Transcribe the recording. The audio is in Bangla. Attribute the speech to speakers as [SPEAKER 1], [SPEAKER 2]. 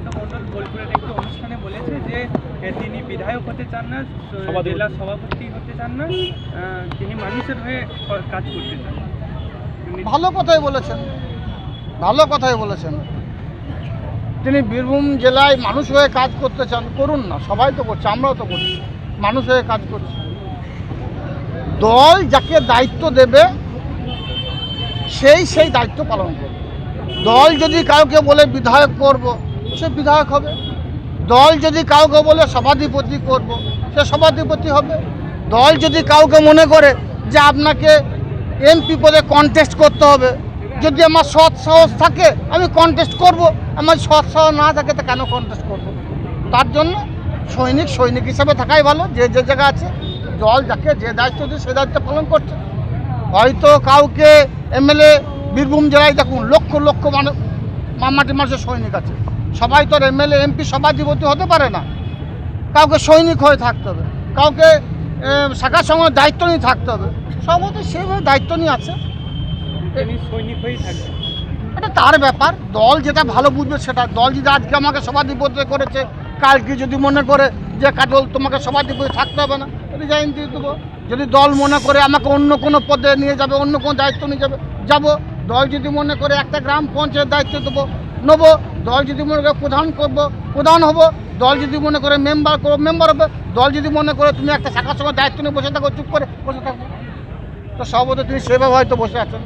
[SPEAKER 1] সৌগত মণ্ডল বোলপুরের একটি অনুষ্ঠানে বলেছে যে তিনি বিধায়ক হতে চান না, জেলা সভাপতি হতে চান না, তিনি মানুষের হয়ে কাজ করতে চান।
[SPEAKER 2] ভালো কথাই বলেছেন, ভালো কথাই বলেছেন। তিনি বীরভূম জেলায় মানুষ হয়ে কাজ করতে চান, করুন না, সবাই তো করছে, আমরাও তো করছি, মানুষ হয়ে কাজ করছি। দল যাকে দায়িত্ব দেবে সেই দায়িত্ব পালন করবে। দল যদি কাউকে বলে বিধায়ক করব, সে বিধায়ক হবে। দল যদি কাউকে বলে সভাধিপতি করব, সে সভাধিপতি হবে। দল যদি কাউকে মনে করে যে আপনাকে এমপি পদে কন্টেস্ট করতে হবে, যদি আমার সৎ সাহস থাকে আমি কন্টেস্ট করব, আমার সৎ সাহস না থাকে তো কেন কন্টেস্ট করব? তার জন্য সৈনিক হিসেবে থাকাই ভালো। যে জায়গা আছে, দল যাকে যে দায়িত্ব দিয়ে সে দায়িত্ব পালন করছে। হয়তো কাউকে এমএলএ, বীরভূম জেলায় দেখুন লক্ষ লক্ষ মাটি মানুষের সৈনিক আছে, সবাই তো এমএলএ এমপি সভাধিপতি হতে পারে না। কাউকে সৈনিক হয়ে থাকতে হবে, কাউকে শাখার সঙ্গে দায়িত্ব নিয়ে থাকতে হবে। সবাই তো সেভাবে দায়িত্ব নিয়ে আছে,
[SPEAKER 1] তিনি সৈনিক হয়েই থাকবেন।
[SPEAKER 2] এটা তার ব্যাপার। দল যেটা ভালো বুঝবে সেটা। দল যদি আজকে আমাকে সভাধিপতি করেছে, কালকে যদি মনে করে যে কাজল তোমাকে সভাধিপতি থাকতে হবে না, রিজাইন দিয়ে দেবো। যদি দল মনে করে আমাকে অন্য কোনো পদে নিয়ে যাবে, অন্য কোনো দায়িত্ব নিয়ে যাবে, যাবো। দল যদি মনে করে একটা গ্রাম পঞ্চায়েত দায়িত্ব দেবো, নেবো। দল যদি মনে করে প্রধান করবো, প্রধান হবো। দল যদি মনে করে মেম্বার করবো, মেম্বার হবে। দল যদি মনে করে তুমি একটা শাখার সঙ্গে দায়িত্ব নিয়ে বসে থাকো, চুপ করে বসে থাকবো। তো সভাপতি তিনি সেভাবে হয়তো বসে আছেন।